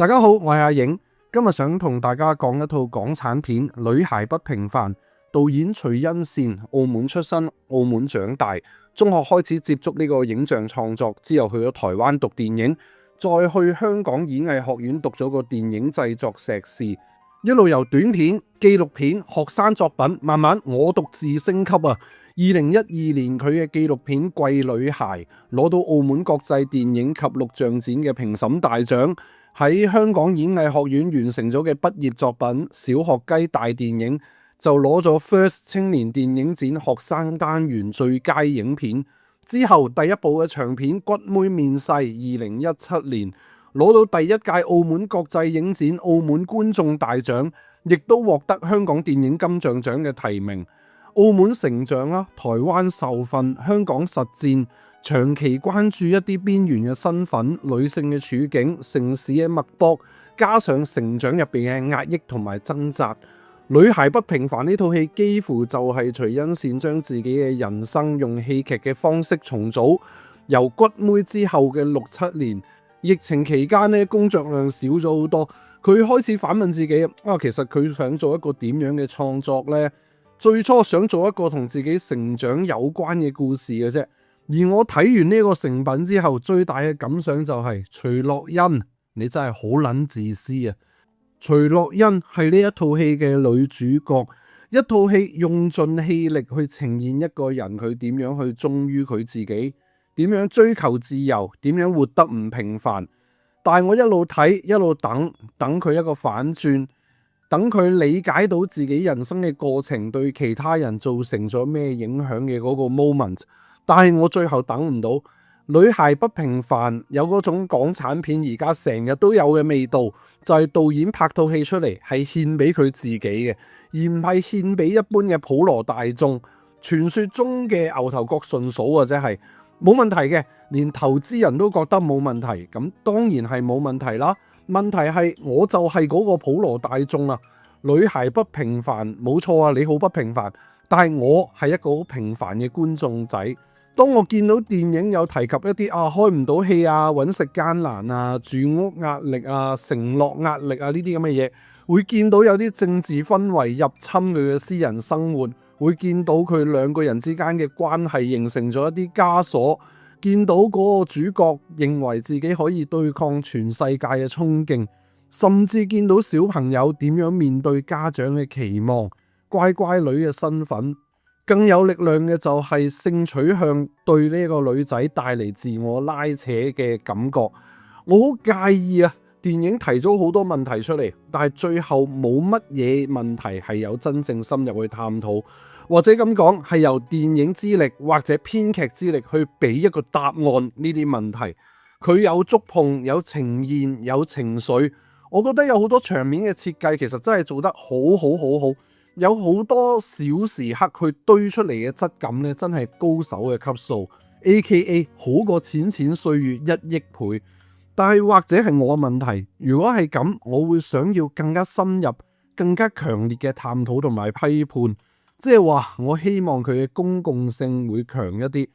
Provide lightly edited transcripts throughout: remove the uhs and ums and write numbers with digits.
大家好，我係阿影，今日想同大家講一套港產片《女孩不平凡》。導演徐欣善，澳門出身，澳門長大，中學開始接觸呢個影像創作，之後去咗台灣讀電影，再去香港演藝學院讀咗個電影製作碩士，一路由短片、紀錄片、學生作品，慢慢我獨自升級啊！2012年佢嘅紀錄片《貴女孩》攞到澳門國際電影及錄像展嘅評審大獎，喺香港演藝學院完成咗嘅畢業作品《小學雞大電影》就攞咗 First 青年電影展學生單元最佳影片。之後第一部嘅長片《骨妹面世》2017年攞到第一屆澳門國際影展澳門觀眾大獎，亦都獲得香港電影金像獎嘅提名。澳門成長啦，台灣受訓，香港實戰，長期關注一啲邊緣嘅身份、女性嘅處境、城市嘅脈搏，加上成長入邊嘅壓抑同埋掙扎。女孩不平凡呢套戲幾乎就係徐欣善將自己嘅人生用戲劇嘅方式重組。由骨妹之後嘅6-7年，疫情期間呢，工作量少咗好多，佢開始反問自己其實佢想做一個點樣嘅創作呢？最初想做一個同自己成長有關嘅故事嘅啫。而我睇完呢個成品之後，最大嘅感想就係徐樂欣，你真係好撚自私啊！徐樂欣係呢一套戲嘅女主角，一套戲用盡氣力去呈現一個人佢點樣去忠於佢自己，點樣追求自由，點樣活得唔平凡。但係我一路睇一路等佢一個反轉，等佢理解到自己人生嘅過程對其他人造成咗咩影響嘅嗰個 moment。但係我最後等唔到。女孩不平凡有嗰種港產片而家成日都有嘅味道，就係導演拍套戲出嚟係獻俾佢自己嘅，而唔係獻俾一般嘅普羅大眾。傳說中嘅牛頭角順嫂啊，真係冇問題嘅，連投資人都覺得冇問題，咁當然係冇問題啦。問題係我就係嗰個普羅大眾啊。女孩不平凡冇錯啊，你好不平凡，但係我係一個好平凡嘅觀眾仔。當我見到電影有提及一啲開唔到戲啊、揾食艱難啊、住屋壓力啊、承諾壓力啊呢啲咁嘅嘢，會見到有啲政治氛圍入侵佢嘅私人生活，會見到佢兩個人之間嘅關係形成咗一啲枷鎖，見到嗰個主角認為自己可以對抗全世界嘅衝勁，甚至見到小朋友點樣面對家長嘅期望，乖乖女嘅身份。更有力量嘅就係性取向對呢個女仔帶嚟自我拉扯嘅感覺。我好介意啊，電影提咗好多問題出嚟，但係最後冇乜嘢問題係有真正深入去探討，或者咁講係由電影之力或者編劇之力去俾一個答案呢啲問題。佢有觸碰，有呈現，有情緒。我覺得有好多場面嘅設計其實真係做得好。有好多小時刻去堆出嚟嘅質感咧，真係高手嘅級數 ，AKA 好過淺淺歲月1億倍。但係或者係我嘅問題，如果係咁，我會想要更加深入、更加強烈嘅探討同埋批判，即係話我希望佢嘅公共性會強一啲。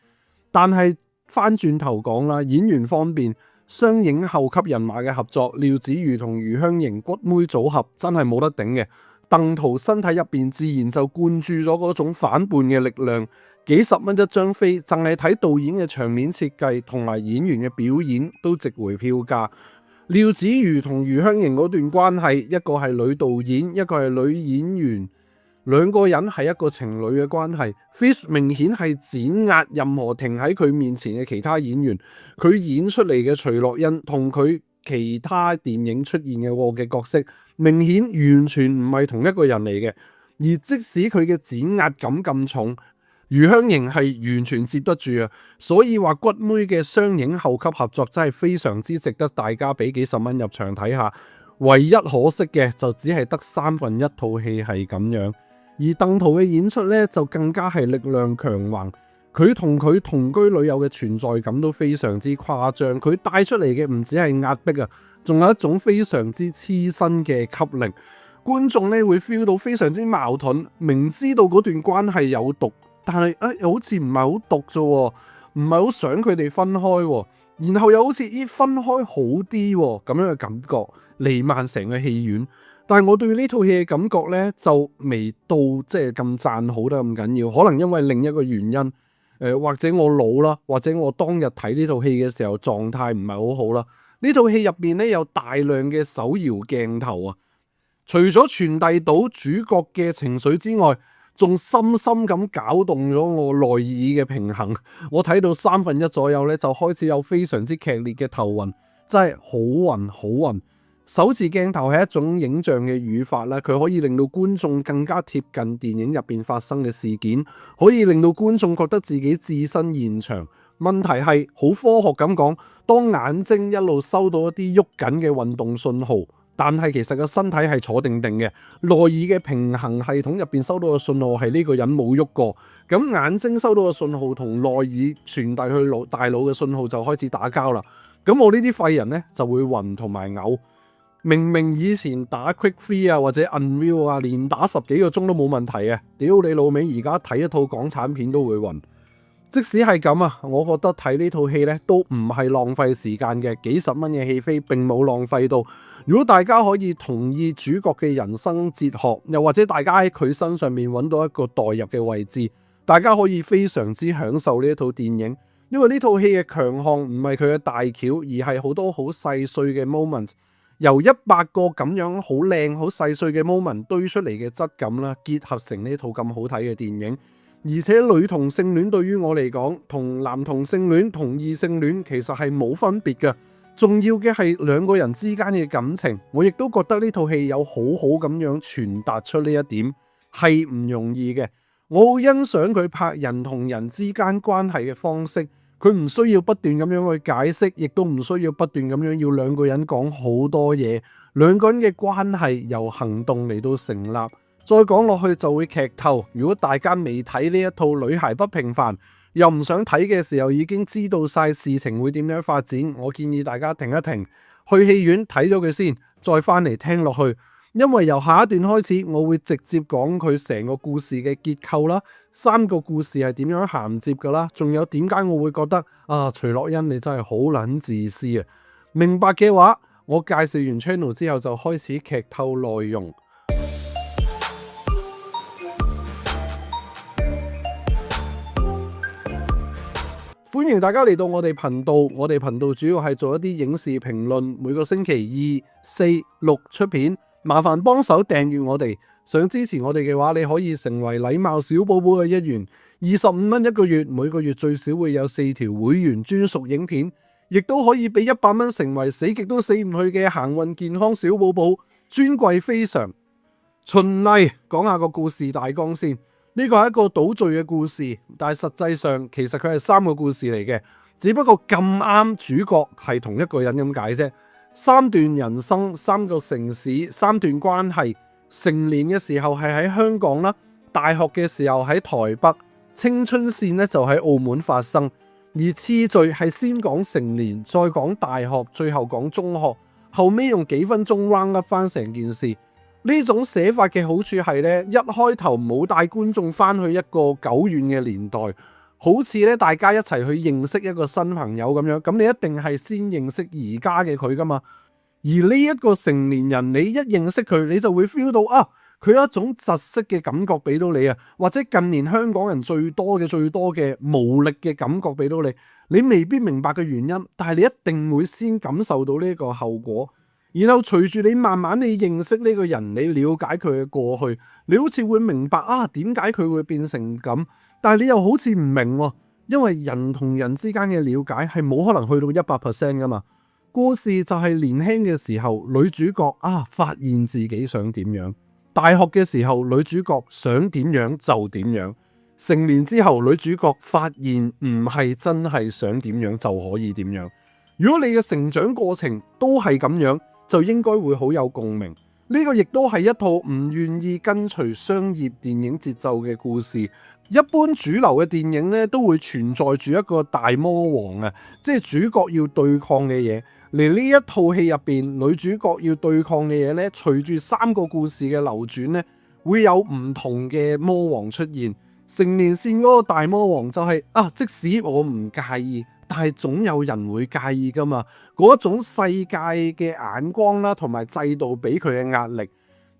但係翻轉頭講啦，演員方面，雙影后級人馬嘅合作，廖子妤同余香凝骨妹組合真係冇得頂嘅。鄧圖身體入邊自然就灌注咗嗰種反叛嘅力量，幾十蚊一張飛，淨係睇導演嘅場面設計同埋演員嘅表演都值回票價。廖子妤同余香凝嗰段關係，一個係女導演，一個係女演員，兩個人係一個情侶嘅關係。Fish 明顯係碾壓任何停喺佢面前嘅其他演員，佢演出嚟嘅徐樂欣同佢其他電影出現嘅我嘅角色，明顯完全唔係同一個人嚟嘅。而即使佢嘅碾壓感咁重，余香凝係完全接得住啊！所以話骨妹嘅雙影后級合作真係非常之值得大家俾幾十蚊入場睇下。唯一可惜嘅就只係得1/3套戲係咁樣，而鄧圖嘅演出呢，就更加係力量強橫。佢同佢同居女友嘅存在感都非常之誇張，佢帶出嚟嘅唔止係壓迫啊，仲有一種非常之黐身嘅吸力。觀眾咧會 feel 到非常之矛盾，明知道嗰段關係有毒，但係好似唔係好毒啫，唔係好想佢哋分開。然後又好似分開好啲咁樣嘅感覺，瀰漫成個戲院。但係我對呢套戲嘅感覺呢，就未到即係咁讚好得咁緊要，可能因為另一個原因，或者我老啦，或者我當日睇呢套戲嘅時候狀態唔係好好啦。呢套戲入邊呢，有大量嘅手搖鏡頭啊，除咗傳遞到主角嘅情緒之外，仲深深咁攪動咗我內耳嘅平衡。我睇到1/3左右咧，就開始有非常之劇烈嘅頭暈，真係好暈好暈。手持鏡頭係一種影像嘅語法啦，佢可以令到觀眾更加貼近電影入邊發生嘅事件，可以令到觀眾覺得自己置身現場。問題係好科學咁講，當眼睛一路收到一啲喐緊嘅運動信號，但係其實個身體係坐定定嘅，內耳嘅平衡系統入邊收到嘅信號係呢個人冇喐過，咁眼睛收到嘅信號同內耳傳遞去大腦嘅信號就開始打交啦。咁我呢啲廢人呢，就會暈同埋嘔。明明以前打 Quick Free 啊或者 Unreal 啊，連打10幾個鐘都冇問題啊，屌你老味，而家睇一套港產片都會暈。即使係咁啊，我覺得睇呢套戲呢都唔係浪費時間嘅，幾十蚊嘅戲飛並冇浪費到。如果大家可以同意主角嘅人生哲學，又或者大家喺佢身上面揾到一個代入嘅位置，大家可以非常之享受呢一套電影。因為呢套戲嘅強項唔係佢嘅大橋，而係好多好細碎嘅 moment， 由100個咁樣好靚好細碎嘅 moment 堆出嚟嘅質感啦，結合成呢套咁好睇嘅電影。而且女同性戀對於我嚟講，同男同性戀同異性戀其實係冇分別嘅。重要嘅係兩個人之間嘅感情，我亦都覺得呢套戲有好好咁樣傳達出呢一點，係唔容易嘅。我好欣賞佢拍人同人之間關係嘅方式，佢唔需要不斷咁樣去解釋，亦都唔需要不斷咁樣要兩個人講好多嘢，兩個人嘅關係由行動嚟到成立。再講落去就會劇透，如果大家未睇呢一套《女孩不平凡》，又唔想睇嘅時候已經知道晒事情會點樣發展，我建議大家停一停，去戲院睇咗佢先，再翻嚟聽落去。因為由下一段開始，我會直接講佢成個故事嘅結構啦，3個故事係點樣銜接噶啦，仲有點解我會覺得徐樂欣你真係好撚自私啊！明白嘅話，我介紹完 channel 之後就開始劇透內容。歡迎大家嚟到我哋頻道，我哋頻道主要係做一啲影視評論，每個星期2、4、6出片，麻煩幫手訂閱我哋。想支持我哋嘅話，你可以成為禮貌小寶寶嘅一員，25蚊一個月，每個月最少會有4條會員專屬影片，亦都可以俾100蚊成為死極都死唔去嘅行運健康小寶寶，尊貴非常。循例講下個故事大綱先。呢個係一個倒敘嘅故事，但係實際上其實佢係3個故事嚟嘅，只不過咁啱主角係同一個人咁解啫。3段人生，3個城市，3段關係。成年嘅時候係喺香港啦，大學嘅時候喺台北，青春線咧就喺澳門發生。而次序係先講成年，再講大學，最後講中學，後尾用幾分鐘 round up 翻成件事。呢種寫法嘅好處係咧，一開頭冇帶觀眾翻去一個久遠嘅年代，好似咧大家一齊去認識一個新朋友咁樣，咁你一定係先認識而家嘅佢噶嘛。而呢一個成年人，你一認識佢，你就會 feel 到佢有一種窒息嘅感覺俾到你啊，或者近年香港人最多嘅無力嘅感覺俾到你。你未必明白嘅原因，但係你一定會先感受到呢個後果。然後隨住你慢慢你認識呢個人，你了解佢嘅過去，你好似會明白點解佢會變成咁，但係你又好似唔明喎，因為人同人之間嘅了解係冇可能去到100% 噶嘛。故事就係年輕嘅時候，女主角發現自己想點樣；大學嘅時候，女主角想點樣就點樣；成年之後，女主角發現唔係真係想點樣就可以點樣。如果你嘅成長過程都係咁樣，就應該會好有共鳴。呢個亦都係一套唔願意跟隨商業電影節奏嘅故事。一般主流嘅電影咧，都會存在住一個大魔王啊，即係主角要對抗嘅嘢。嚟呢一套戲入邊，女主角要對抗嘅嘢咧，隨住3個故事嘅流轉咧，會有唔同嘅魔王出現。成年線嗰個大魔王就係即使我唔介意，但係總有人會介意噶嘛。嗰種世界嘅眼光啦，同埋制度俾佢嘅壓力。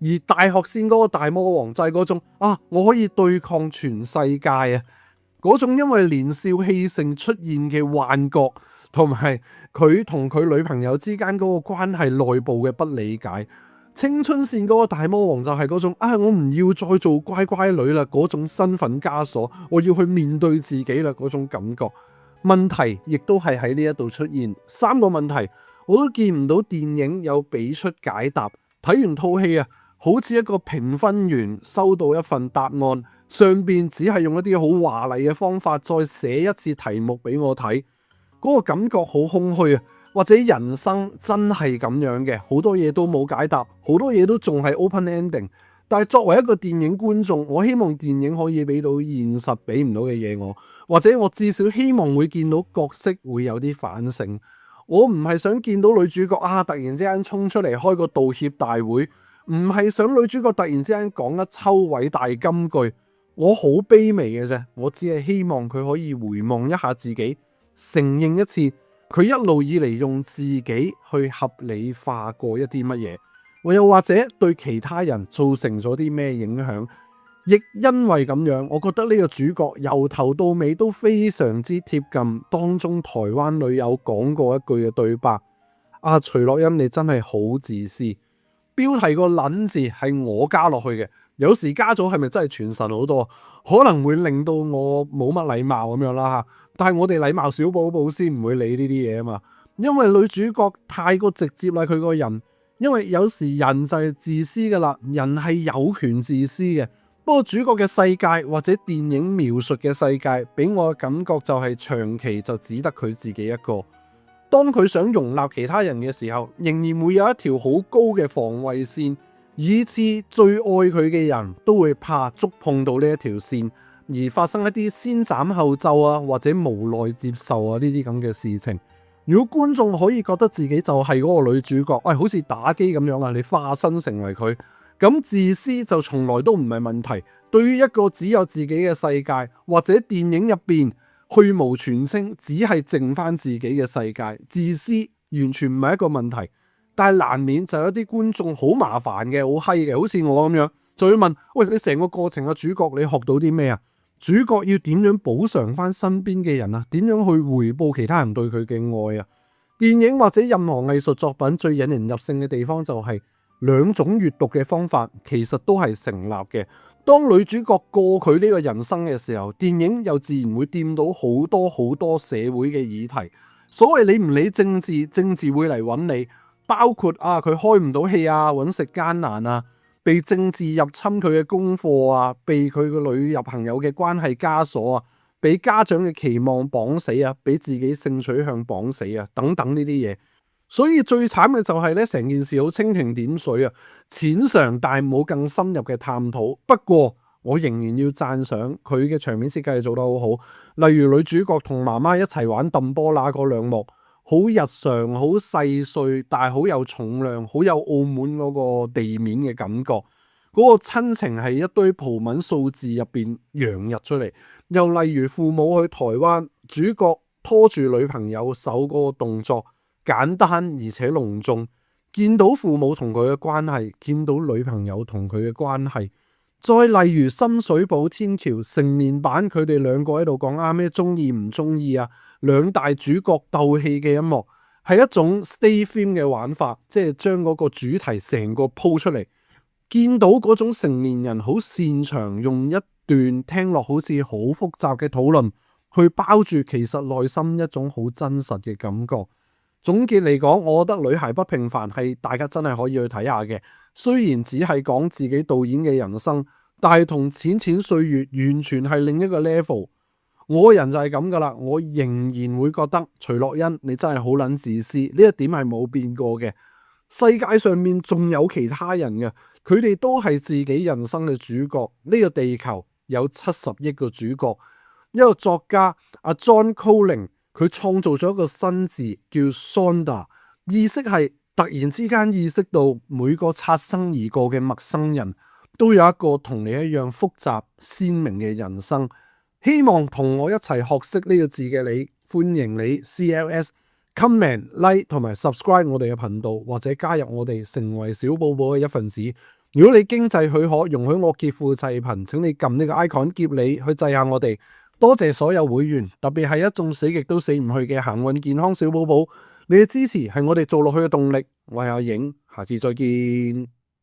而大學線嗰個大魔王就係嗰種我可以對抗全世界啊！嗰種因為年少氣盛出現嘅幻覺，同埋佢同佢女朋友之間嗰個關係內部嘅不理解。青春線嗰個大魔王就係嗰種我唔要再做乖乖女啦，嗰種身份枷鎖，我要去面對自己啦，嗰種感覺。問題亦都係喺呢一度出現，三個問題我都見唔到電影有俾出解答。睇完套戲好似一個評分員收到一份答案，上邊只係用一啲好華麗嘅方法再寫一次題目俾我睇，嗰個感覺好空虛啊！或者人生真係咁樣嘅，好多嘢都冇解答，好多嘢都仲係 open ending。但係作為一個電影觀眾，我希望電影可以俾到現實俾唔到嘅嘢我，或者我至少希望會見到角色會有啲反省。我唔係想見到女主角突然之間衝出嚟開個道歉大會。唔係想女主角突然之間講一抽偉大金句，我好卑微嘅啫，我只係希望佢可以回望一下自己，承認一次佢一路以嚟用自己去合理化過一啲乜嘢，又或者對其他人造成咗啲咩影響。亦因為咁樣，我覺得呢個主角由頭到尾都非常之貼近當中台灣女友講過一句嘅對白：徐樂欣，你真係好自私。標題個撚字係我加落去嘅，有時加咗係咪真係傳神好多？可能會令到我冇乜禮貌咁樣啦吓。但係我哋禮貌小寶寶先唔會理呢啲嘢啊嘛。因為女主角太過直接啦，佢個人。因為有時人就係自私噶啦，人係有權自私嘅。不過主角嘅世界或者電影描述嘅世界，俾我嘅感覺就係長期就只得佢自己一個。當佢想容納其他人嘅時候，仍然會有一條好高嘅防衛線，以致最愛佢嘅人都會怕觸碰到呢一條線，而發生一啲先斬後奏或者無奈接受呢啲咁嘅事情。如果觀眾可以覺得自己就係嗰個女主角，好似打機咁樣你化身成為佢，咁自私就從來都唔係問題。對於一個只有自己嘅世界，或者電影入邊去蕪存菁，只係剩翻自己嘅世界，自私完全唔係一個問題。但係難免就有啲觀眾好麻煩嘅，好閪嘅，好似我咁樣，就會問：喂，你成個過程嘅主角，你學到啲咩啊？主角要點樣補償翻身邊嘅人啊？點樣去回報其他人對佢嘅愛啊？電影或者任何藝術作品最引人入勝嘅地方就係兩種閱讀嘅方法其實都係成立嘅。當女主角過佢呢個人生嘅時候，電影又自然會掂到好多好多社會嘅議題。所謂你唔理政治，政治會嚟揾你，包括佢開唔到戲揾食艱難被政治入侵佢嘅功課被佢個女朋友嘅關係枷鎖俾家長嘅期望綁死俾自己性取向綁死等等呢啲嘢。所以最慘嘅就係咧，成件事好蜻蜓點水淺嘗但冇更深入嘅探討。不過我仍然要讚賞佢嘅場面設計做得好好，例如女主角同媽媽一齊玩揼波啦嗰兩幕，好日常好細碎，但係好有重量，好有澳門嗰個地面嘅感覺。嗰個親情係一堆葡文數字入邊洋溢出嚟。又例如父母去台灣，主角拖住女朋友手嗰個動作簡單而且隆重，見到父母同佢嘅關係，見到女朋友同佢嘅關係。再例如深水埗天橋成年版，佢哋兩個喺度講咩中意唔中意兩大主角鬥氣嘅一幕，係一種 stay theme 嘅玩法，即係將嗰個主題成個鋪出嚟。見到嗰種成年人好擅長用一段聽落好似好複雜嘅討論去包住其實內心一種好真實嘅感覺。總結嚟講，我覺得女孩不平凡係大家真係可以去睇下嘅。雖然只係講自己導演嘅人生，但係同淺淺歲月完全係另一個 level。我個人就係咁噶啦，我仍然會覺得徐樂欣你真係好撚自私，呢一點係冇變過嘅。世界上面仲有其他人嘅，佢哋都係自己人生嘅主角。呢個地球有70億個主角。一個作家阿 John Cowling， 佢創造咗一個新字叫 Sonder， 意識係突然之間意識到每個擦身而過嘅陌生人都有一個同你一樣複雜鮮明嘅人生。希望同我一齊學識呢個字嘅你，歡迎你 CLS comment like 同埋 subscribe 我哋嘅頻道，或者加入我哋成為小寶寶嘅一份子。如果你經濟許可，容許我劫富濟貧，請你撳呢個 icon 劫你去濟下我哋。多謝所有會員，特別係一眾死極都死唔去嘅行運健康小寶寶，你嘅支持係我哋做落去嘅動力。我係阿影，下次再見。